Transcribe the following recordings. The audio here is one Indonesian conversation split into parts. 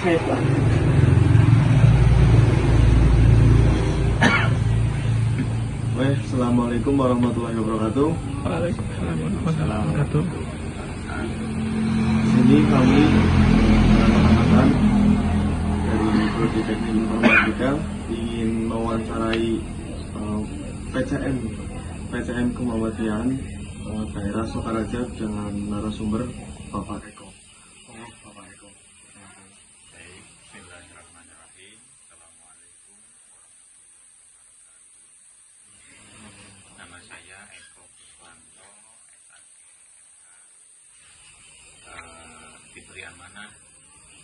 Baiklah. Assalamualaikum warahmatullahi wabarakatuh. Waalaikumsalam warahmatullahi wabarakatuh. Sini kami rekan-rekan dari Prodi Teknik Informatika ingin mewawancarai PCM Kemuhammadiyaan daerah Sokaraja dengan narasumber Bapak Eko. Bapak Eko. Baik, bismillahirrahmanirrahim. Assalamualaikum warahmatullahi wabarakatuh. Nama saya Eko Puswanto, diberi amanah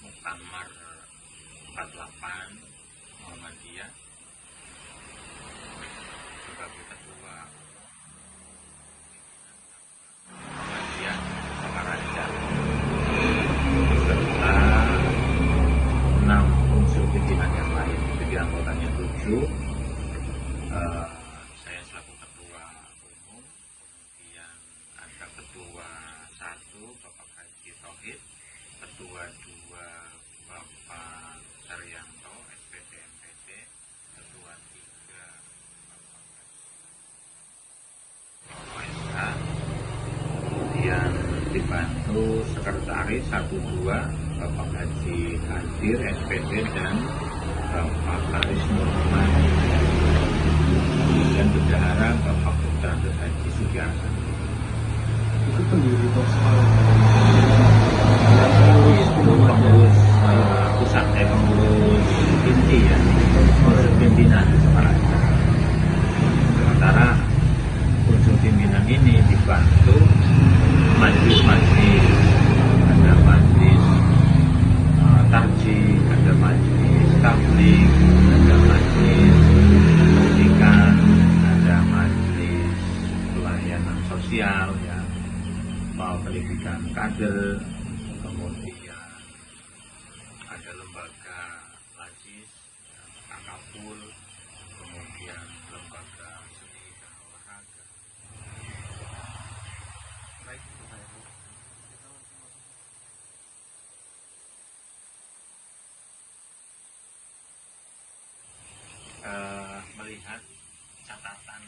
Muktamar 48 Muhammadiyah sebagai ketua Muhammadiyah Sokaraja beserta 6 unsur pimpinan yang lain. Jadi anggotanya 7. Saya selaku ketua umum, kemudian ada ketua 1 Bapak Haji Tauhid, ketua 2 Bapak Saryanto SPD MPD, ketua 3 Bapak OSH, kemudian dibantu sekretaris 1-2 Bapak Haji Hadir SPD dan Bapak Haris Nurman, kemudian bendahara Bapak Putra Haji Sugiarto. Itu pendiri Tosal. Itu pengurus pusat, pengurus inti ya, pengurus pimpinan Sokaraja. Sementara unsur pimpinan ini dibantu majelis-majelis, ada majelis tarjih, ada majelis tabligh, ada majelis pendidikan, ada majelis pelayanan sosial ya, mau pendidikan kader, kemudian ada lembaga lajis, ya, Kakapul, kemudian lembaga seni dan olahraga. Baik, Bapak Eko. Melihat catatan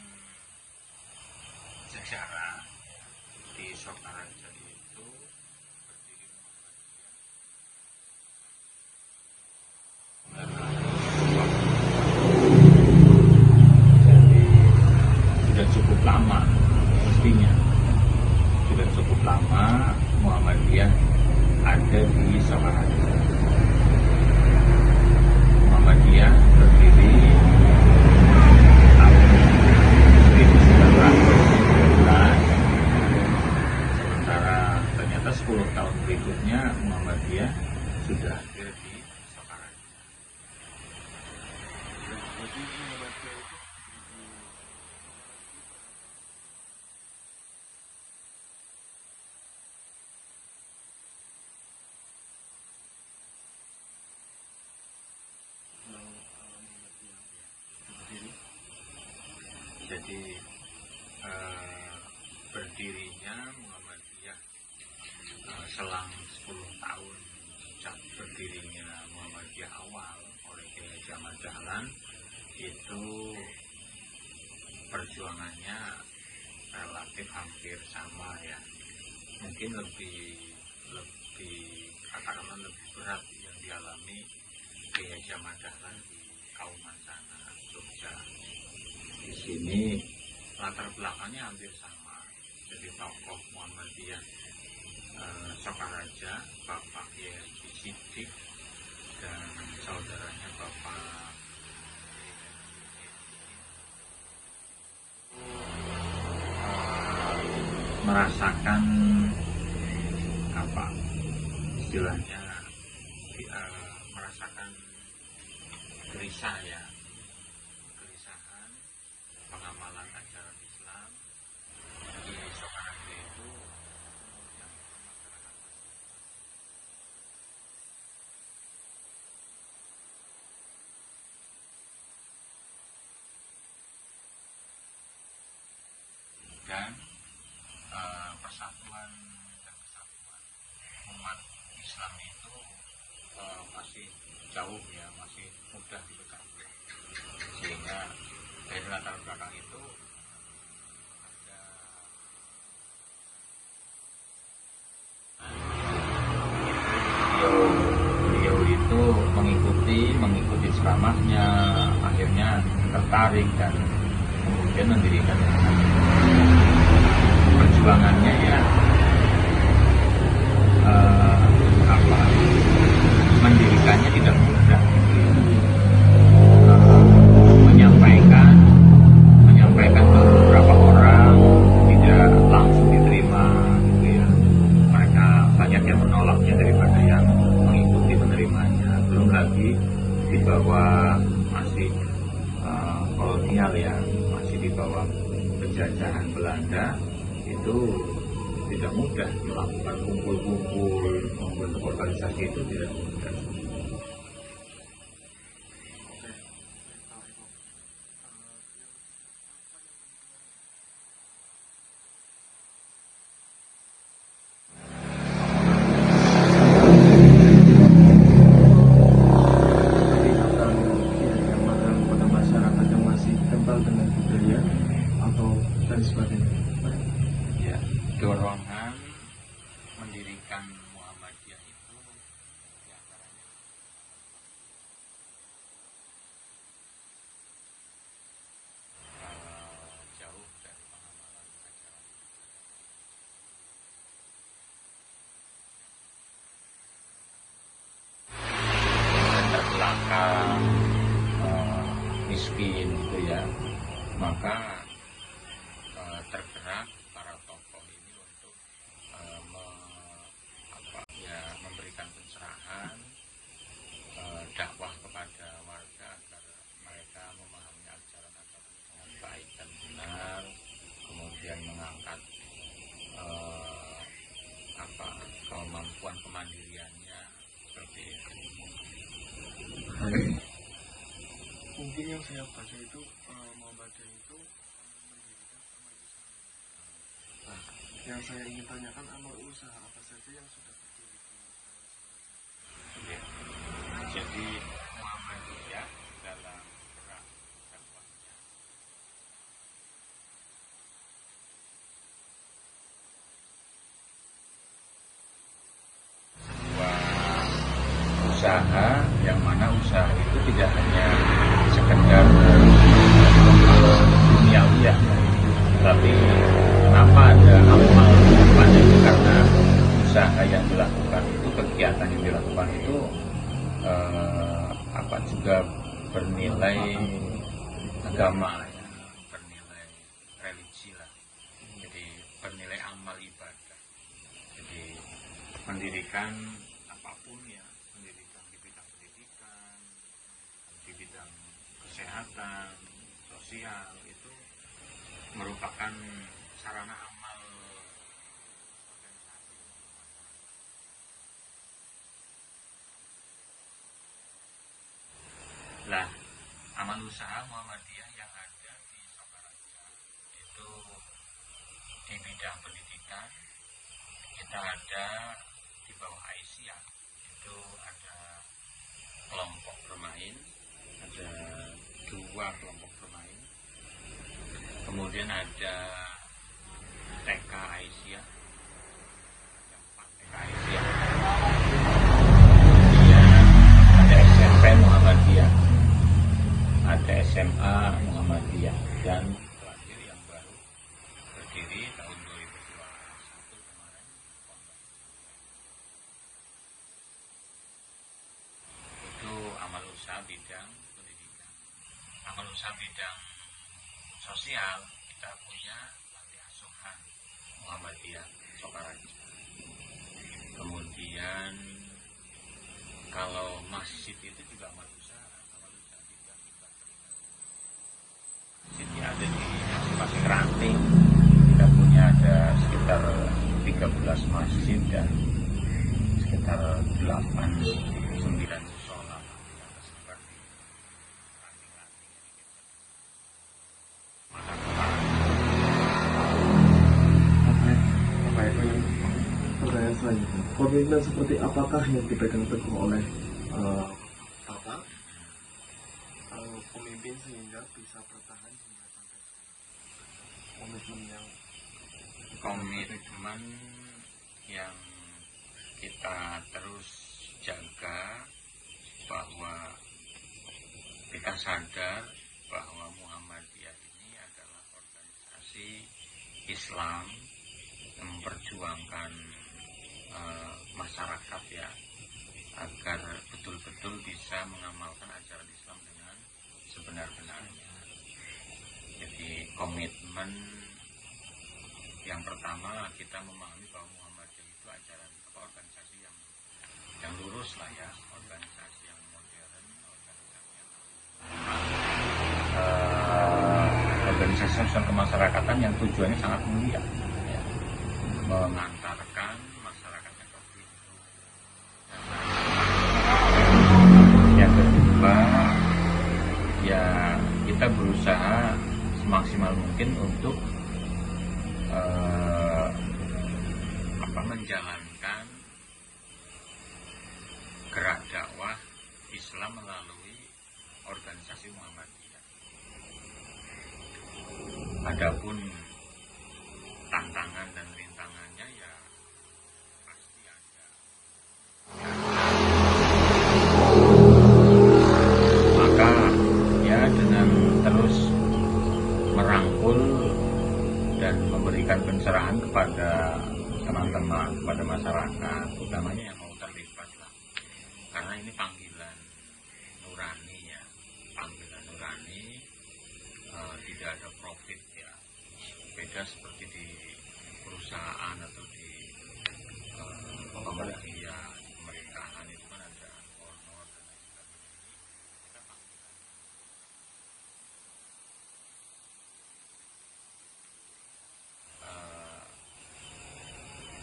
sejarah di Sokaraja itu berdiri jadi sudah cukup lama, mestinya sudah cukup lama Muhammadiyah ada di Sokaraja. Muhammadiyah berdiri tahun 1919, sementara ternyata 10 tahun berikutnya Muhammadiyah sudah hadir di Sokaraja. Jadi Muhammadiyah itu Jadi berdirinya Muhammadiyah selang 10 tahun sejak berdirinya Muhammadiyah awal oleh Kiai Haji Ahmad Dahlan, itu perjuangannya relatif hampir sama ya, mungkin lebih katakanlah lebih berat yang dialami Kiai Haji Ahmad Dahlan di Kauman sana, Jogja. Di sini latar belakangnya hampir sama. Jadi tokoh Muhammadiyah Sokaraja, Bapak Kiai Haji Siddiq dan saudaranya Bapak merasakan apa istilahnya, merasakan gelisah ya, kegelisahan pengamalan ajaran Islam di Sokaraja itu yang masyarakat dan persatuan dan kesatuan umat Islam itu masih jauh ya, masih mudah dibedah. Sehingga dari latar belakang itu ada beliau itu mengikuti ceramahnya, akhirnya tertarik dan kemudian mendirikan perjuangannya ya mendirikannya tidak mudah, menyampaikan ke beberapa orang tidak langsung diterima gitu ya, mereka banyak yang menolaknya daripada yang mengikuti menerimanya, belum lagi di bawah masih kolonial ya, masih di bawah penjajahan Belanda, itu tidak mudah melakukan kumpul-kumpul, membentuk organisasi itu tidak mudah. Pada masyarakat yang masih kental dengan budaya atau dan sebagainya. Ya, dorongan mendirikan Muhammadiyah itu diantaranya jauh dari pengamalan ajaran terbelakang, miskin gitu ya, maka tergerak para tokoh ini untuk memberikan pencerahan, dakwah kepada warga agar mereka memahami ajaran-ajaran dengan baik dan benar, kemudian mengangkat kemampuan kemandiriannya seperti itu. Mungkin yang saya baca itu Muhammadiyah itu mendirikan amal usaha. Nah, yang saya ingin tanyakan amal usaha apa saja yang sudah berdiri di Ya. Jadi Muhammadiyah dalam gerak dakwahnya sebuah usaha yang mana usaha itu tidak hanya sekedar duniawiah, tapi kenapa ada amal depannya itu karena usaha yang dilakukan itu, kegiatan yang dilakukan itu juga bernilai agama ya, bernilai religi lah, jadi bernilai amal ibadah. Jadi mendirikan apapun ya, mendirikan di bidang pendidikan, di bidang kesehatan, sosial, itu merupakan sarana amal organisasi. Lah, amal usaha Muhammadiyah yang ada di Sokaraja itu di bidang pendidikan kita ada di bawah Aisyah itu ada kelompok bermain, ada 2 kelompok bermain, kemudian ada TK Aisyah, ada 4 TK Aisyah, kemudian ada SMP Muhammadiyah, ada SMA Muhammadiyah, dan terakhir yang baru berdiri tahun 2021 kemarin itu amal usaha bidang pendidikan. Amal usaha bidang sosial kita punya panti asuhan Muhammadiyah Sokaraja. Kemudian kalau masjid itu juga amal usaha bidang ibadah. Masjid yang ada di masing-masing ranting kita punya ada sekitar 13 masjid dan sekitar 8-9 musola yang tersebar di ranting-ranting yang kita mata pertanyaan selanjutnya, komitmen seperti apakah yang dipegang teguh oleh bikin sehingga bisa bertahan hingga sampai sekarang? Komitmen yang kita terus jaga, bahwa kita sadar bahwa Muhammadiyah ini adalah organisasi Islam yang memperjuangkan masyarakat ya, agar betul-betul bisa mengamalkan ajaran Islam dengan sebenar-benarnya. Jadi komitmen yang pertama, kita memahami bahwa Muhammadiyah itu ajaran organisasi yang lurus lah ya, organisasi yang modern, organisasi yang organisasi sosial kemasyarakatan yang tujuannya sangat mulia ya, mengantarkan masyarakatnya ke hidup. Yang kedua ya, kita berusaha semaksimal mungkin untuk menjalankan gerak dakwah Islam melalui organisasi Muhammadiyah. Adapun tantangan dan rintangannya ya pasti ada. Maka ya dengan terus merangkul dan memberikan pencerahan kepada teman-teman, kepada masyarakat, utamanya yang mau terlibat lah. Karena ini panggilan nurani ya, panggilan nurani, tidak ada profit ya. Beda seperti di perusahaan atau di pemerintahan itu kan ada honor dan lain sebagainya. Kita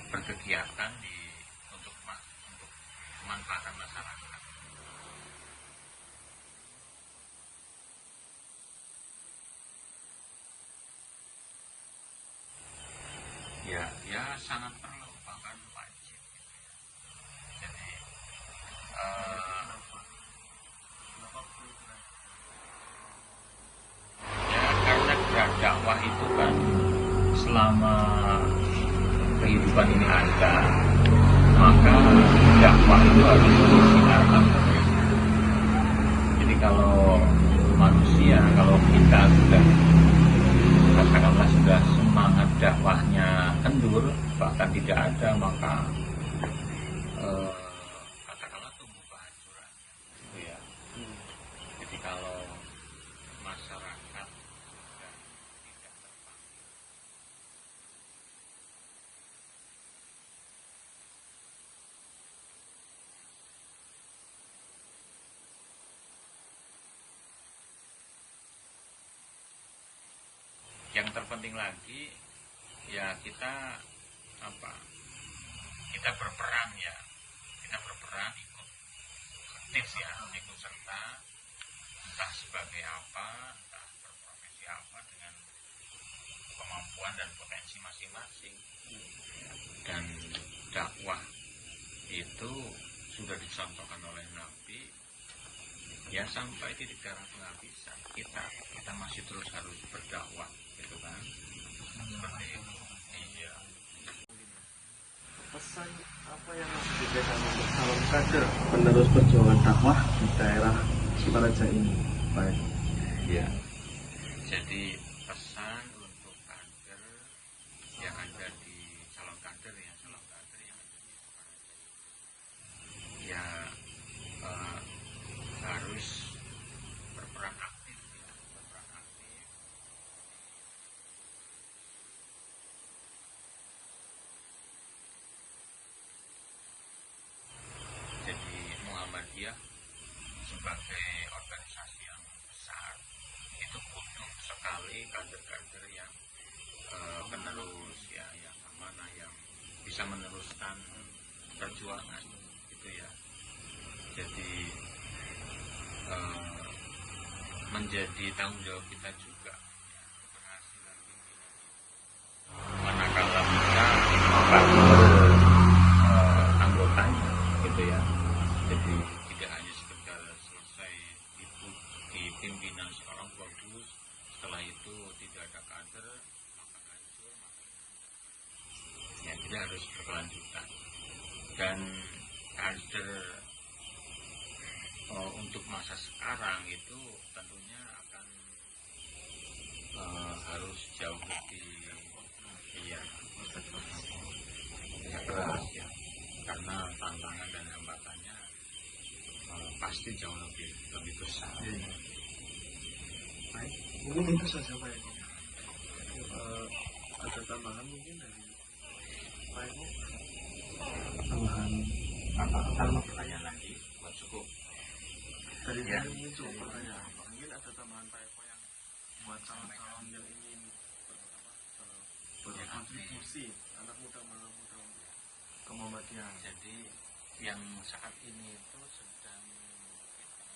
berkegiatan untuk kemanfaatan masyarakat. Ya sangat perlu, bahkan wajib. Jadi ya karena gerak dakwah itu kan selama kehidupan ini ada, maka dakwah itu harus disiarkan. Jadi kalau manusia, kalau kita sudah katakanlah sudah semangat dakwahnya kendur, bahkan tidak ada, maka katakanlah tumbuh kehancuran gitu ya. Jadi kalau masyarakat sudah tidak terpanggil, yang terpenting lagi ya kita berperan ya, kita berperan ikut aktif ya, ikut serta, entah sebagai apa, entah berprofesi apa, dengan kemampuan dan potensi masing-masing. Dan dakwah itu sudah dicontohkan oleh Nabi ya, sampai titik darah penghabisan kita masih terus harus berdakwah gitu kan, seperti itu. Iya. Pesan apa yang harus diberikan untuk calon kader penerus perjuangan dakwah di daerah Sukaraja ini, Pak? Ya, jadi pesan untuk kader yang ada di calon kader yang ada di Sukaraja ya, harus berperan aktif ya, berperan aktif. Jadi Muhammadiyah sebagai organisasi yang besar itu butuh sekali kader-kader yang penerus ya, yang mana yang bisa meneruskan perjuangan gitu ya. Jadi menjadi tanggung jawab kita juga ya, keberhasilan pimpinan itu manakala bisa membantu anggotanya gitu ya. Jadi tidak hanya sekedar selesai di pimpinan sekarang bagus, setelah itu tidak ada kader maka hancur, ya jadi harus berkelanjutan. Dan kader untuk masa sekarang itu tentunya akan harus jauh lebih keras ya, karena tantangan dan hambatannya pasti jauh lebih besar. Baik, mungkin itu saja Pak Eko. Ada tambahan mungkin dari Pak Eko? Tambahan Tambah pertanyaan lagi, cukup. dari Ya. saya muncul pertanyaan. Mungkin ada tambahan Pak Eko yang buat calon-calon yang ingin berkontribusi, anak muda untuk ke Muhammadiyah. Jadi yang saat ini itu sedang kita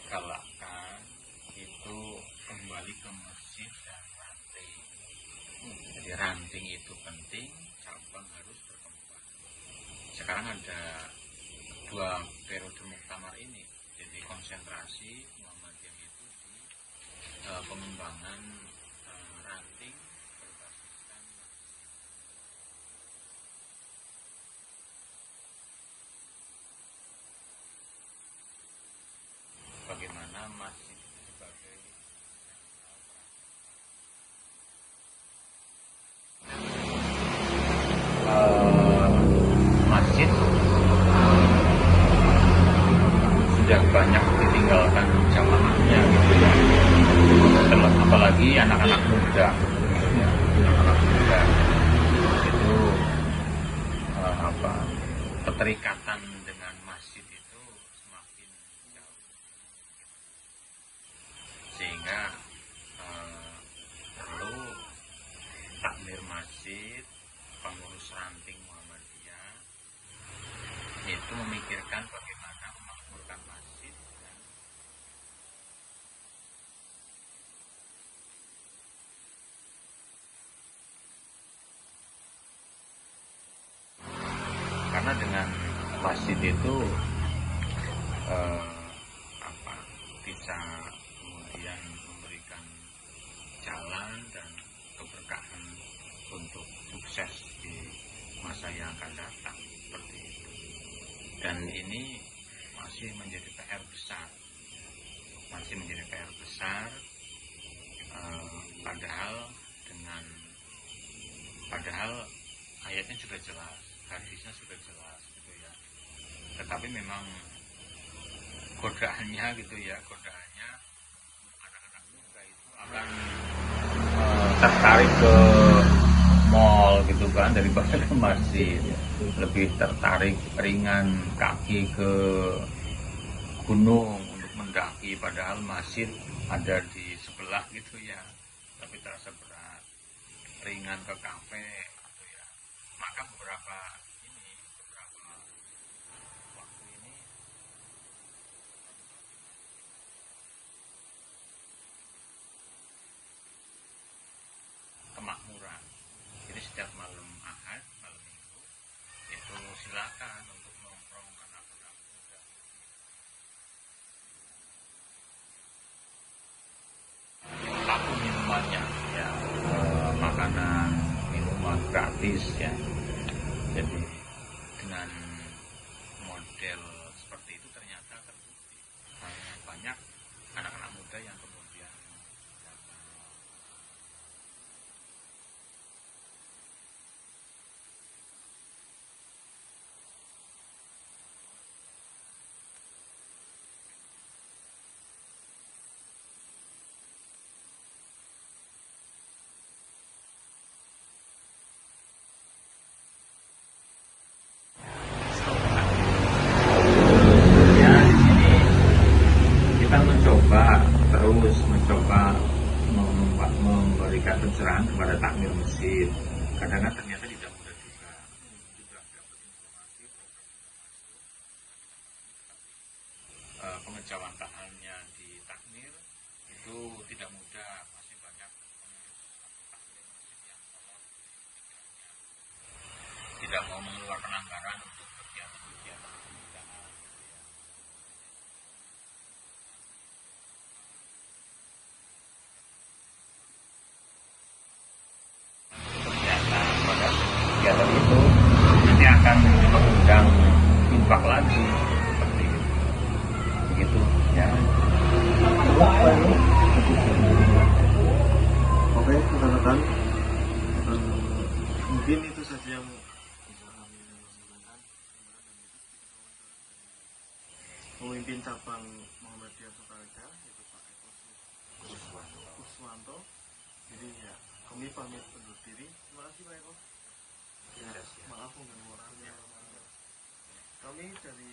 galakkan itu kembali ke masjid dan ranting. Jadi ranting itu penting, cabang harus berkembang. Sekarang ada 2 periode muktamar ini, jadi konsentrasi Muhammadiyah itu di pengembangan ranting berbasiskan bagaimana masjid sebagai masjid sudah banyak ditinggalkan jamaahnya gitu ya. Apalagi anak-anak muda, ya, anak-anak muda itu keterikatan dengan masjid itu semakin jauh, sehingga perlu takmir masjid, pengurus ranting Muhammadiyah itu memikirkan bagaimana memakmurkan masjid dan karena dengan masjid itu bisa kemudian memberikan jalan dan keberkahan untuk sukses di masa yang akan datang seperti itu. Dan ini masih menjadi PR besar, padahal ayatnya sudah jelas, hadisnya sudah jelas gitu ya. Tetapi memang godaannya gitu ya, anak-anak muda itu akan tertarik ke mall gitu kan daripada ke masjid, lebih tertarik ringan kaki ke gunung untuk mendaki, padahal masjid ada di sebelah gitu ya, tapi terasa berat, ringan ke kafe gitu ya. Maka beberapa waktu ini kemakmuran. Jadi setiap malam Ahad, malam Minggu itu silakan untuk nongkrong anak-anak muda. Aku minumannya ya, makanan, minuman gratis ya. Jadi dengan model seperti itu ternyata terbukti banyak anak-anak muda yang kemudian datang. Ya, di sini kita terus mencoba memberikan pencerahan kepada takmir masjid. Kadang-kadang ternyata tidak mudah juga dapat informasi pengejawantaannya di takmir itu tidak mudah, masih banyak pengurus takmir masjid yang kolot pikirannya, tidak mau mengeluarkan anggaran untuk kegiatan-kegiatan kemudahan. pemimpin cabang Muhammadiyah Sukaharja, yaitu Pak Eko Kuswanto. Kuswanto. Jadi ya kami pamit undur diri. Terima kasih Pak Eko. Ya, maaf mengganggu waktunya. Kami dari